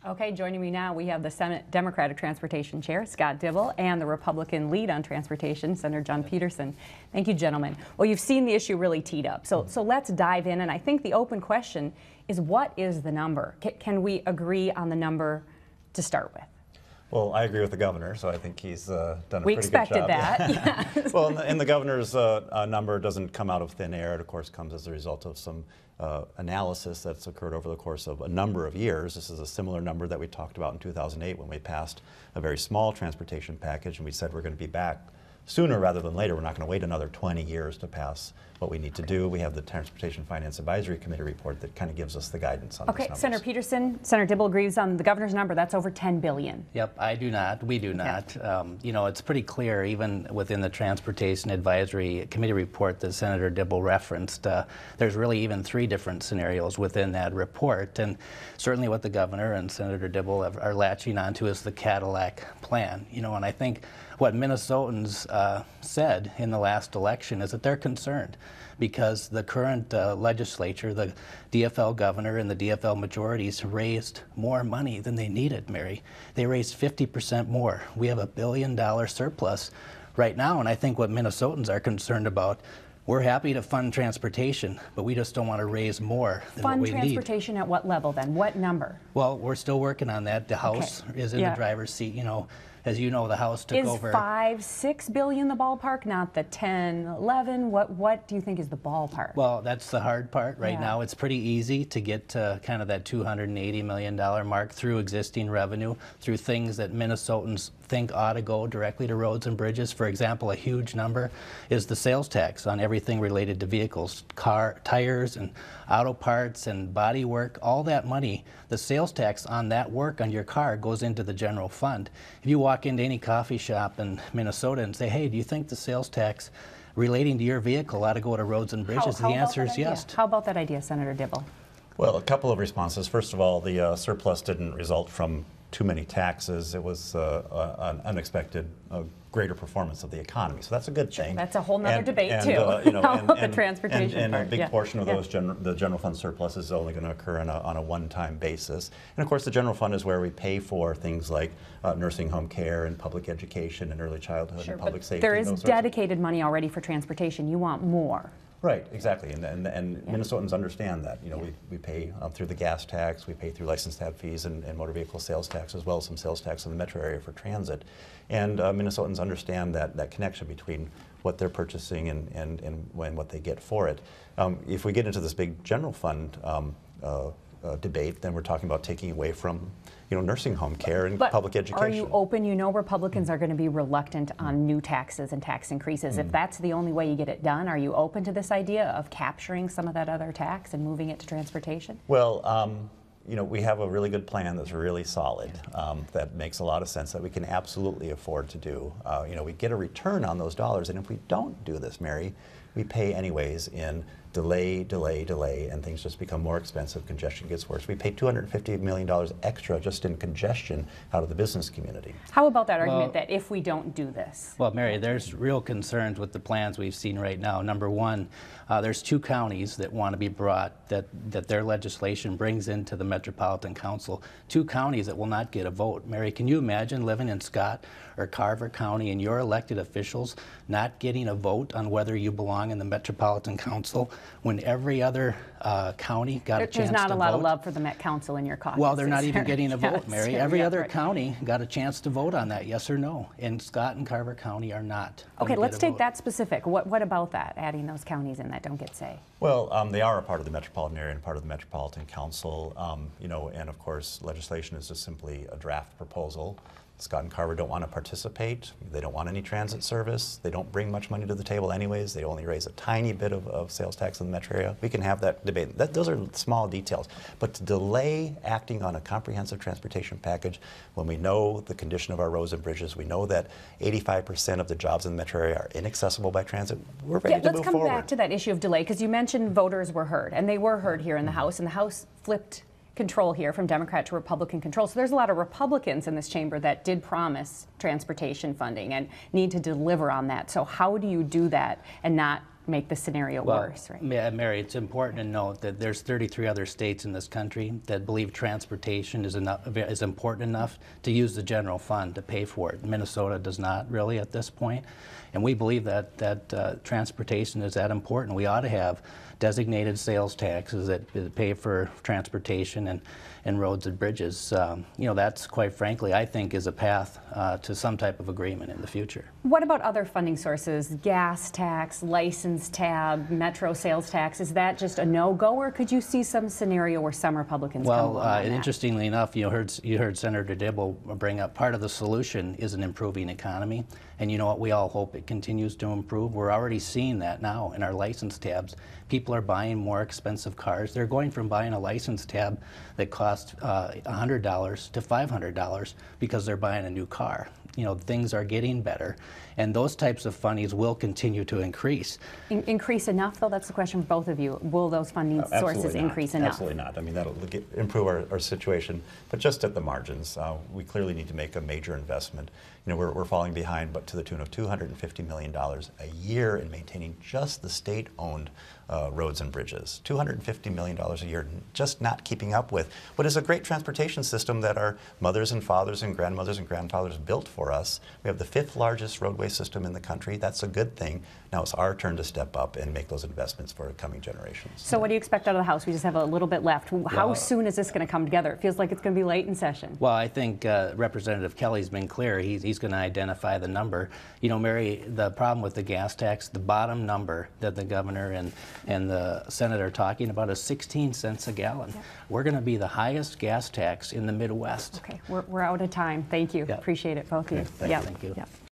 Okay, joining me now, we have the Senate Democratic Transportation Chair, Scott Dibble, and the Republican lead on transportation, Senator John Pederson. Thank you, gentlemen. Well, you've seen the issue really teed up, so let's dive in. And I think the open question is, what is the number? Can we agree on the number to start with? Well, I agree with the governor, so I think he's done a pretty good job. We expected that. Yes. Well, and the governor's number doesn't come out of thin air. It, of course, comes as a result of some analysis that's occurred over the course of a number of years. This is a similar number that we talked about in 2008 when we passed a very small transportation package, and we said we're going to be back sooner rather than later. We're not going to wait another 20 years to pass what we need to do. We have the Transportation Finance Advisory Committee report that kind of gives us the guidance on these numbers. Senator Pederson, Senator Dibble agrees on the governor's number. That's over $10 billion. Yep, I do not. We do not. You know, it's pretty clear, even within the Transportation Advisory Committee report that Senator Dibble referenced, there's really even 3 different scenarios within that report. And certainly what the governor and Senator Dibble are latching onto is the Cadillac plan. You know, and I think what Minnesotans said in the last election is that they're concerned because the current legislature, the DFL governor and the DFL majorities raised more money than they needed, Mary. They raised 50% more. We have a $1 billion surplus right now, and I think what Minnesotans are concerned about, we're happy to fund transportation, but we just don't want to raise more than what we need. Fund transportation at what level then? What number? Well, we're still working on that. The House is in the driver's seat. You know, as you know, the House took over. Is $5-6 billion the ballpark, not the 10, 11? What do you think is the ballpark? Well, that's the hard part right now. It's pretty easy to get to kind of that $280 million mark through existing revenue, through things that Minnesotans think ought to go directly to roads and bridges. For example, a huge number is the sales tax on everything related to vehicles, tires and auto parts and body work. All that money, the sales tax on that work on your car goes into the general fund. If you walk into any coffee shop in Minnesota and say, hey, do you think the sales tax relating to your vehicle ought to go to roads and bridges? The answer is yes. How about that idea, Senator Dibble? Well, a couple of responses. First of all, the surplus didn't result from too many taxes. It was an unexpected greater performance of the economy. So that's a good thing. That's a whole nother debate too. You know, the transportation part. A big portion of those the general fund surplus is only going to occur on a one-time basis. And of course, the general fund is where we pay for things like nursing home care and public education and early childhood and public safety. There is dedicated money already for transportation. You want more. Right, exactly, and Minnesotans understand that. You know, we pay through the gas tax, we pay through license tab fees and motor vehicle sales tax, as well as some sales tax in the metro area for transit. And Minnesotans understand that connection between what they're purchasing and what they get for it. If we get into this big general fund debate, then we're talking about taking away from, you know, nursing home care and public education. Are you open? You know, Republicans are going to be reluctant on new taxes and tax increases. If that's the only way you get it done, are you open to this idea of capturing some of that other tax and moving it to transportation? Well, you know, we have a really good plan that's really solid, that makes a lot of sense, that we can absolutely afford to do. You know, we get a return on those dollars, and if we don't do this, Mary, we pay anyways in delay, and things just become more expensive, congestion gets worse. We pay $250 million extra just in congestion out of the business community. How about that argument that if we don't do this? Well, Mary, there's real concerns with the plans we've seen right now. Number one, there's 2 counties that want to be brought, that their legislation brings into the Metropolitan Council. 2 counties that will not get a vote. Mary, can you imagine living in Scott or Carver County and your elected officials not getting a vote on whether you belong in the Metropolitan Council when every other county got a chance to vote? There's not a lot of love for the Met Council in your caucus. Well, they're not even getting a vote, Mary. Every other county got a chance to vote on that, yes or no. And Scott and Carver County are not. Okay, let's take that specific. What about that, adding those counties in that don't get say? Well, they are a part of the metropolitan area and part of the Metropolitan Council. You know, and of course, legislation is just simply a draft proposal. Scott and Carver don't want to participate. They don't want any transit service. They don't bring much money to the table anyways. They only raise a tiny bit of sales tax in the metro area. We can have that debate. Those are small details. But to delay acting on a comprehensive transportation package when we know the condition of our roads and bridges, we know that 85% of the jobs in the metro area are inaccessible by transit, we're ready to move forward. Let's come back to that issue of delay, because you mentioned voters were heard, and they were heard here in the House, and the House flipped control here from Democrat to Republican control. So there's a lot of Republicans in this chamber that did promise transportation funding and need to deliver on that. So how do you do that and not make the scenario worse, right? Mary, it's important to note that there's 33 other states in this country that believe transportation is important enough to use the general fund to pay for it. Minnesota does not really at this point. And we believe that transportation is that important. We ought to have designated sales taxes that pay for transportation and roads and bridges. You know, that's quite frankly, I think, is a path to some type of agreement in the future. What about other funding sources? Gas tax, license tab, metro sales tax. Is that just a no-go, or could you see some scenario where some Republicans come along on that? Interestingly enough, you heard Senator Dibble bring up part of the solution is an improving economy. And you know what? We all hope it continues to improve. We're already seeing that now in our license tabs. People are buying more expensive cars. They're going from buying a license tab that costs $100 to $500 because they're buying a new car. You know, things are getting better, and those types of fundings will continue to increase. Increase enough, though? That's the question for both of you. Will those funding sources increase enough? Absolutely not. I mean, that'll improve our situation, but just at the margins. We clearly need to make a major investment. You know, we're falling behind, but to the tune of $250 million a year in maintaining just the state-owned roads and bridges. $250 million a year, just not keeping up with what is a great transportation system that our mothers and fathers and grandmothers and grandfathers built for us. We have the 5th largest roadway system in the country. That's a good thing. Now it's our turn to step up and make those investments for coming generations. So what do you expect out of the House? We just have a little bit left. How soon is this going to come together? It feels like it's going to be late in session. Well, I think Representative Kelly's been clear. He's going to identify the number. You know, Mary, the problem with the gas tax, the bottom number that the governor and the Senate are talking about is 16 cents a gallon. Yep. We're going to be the highest gas tax in the Midwest. Okay, we're out of time. Thank you. Yep. Appreciate it, both of you. Thank you. Yep.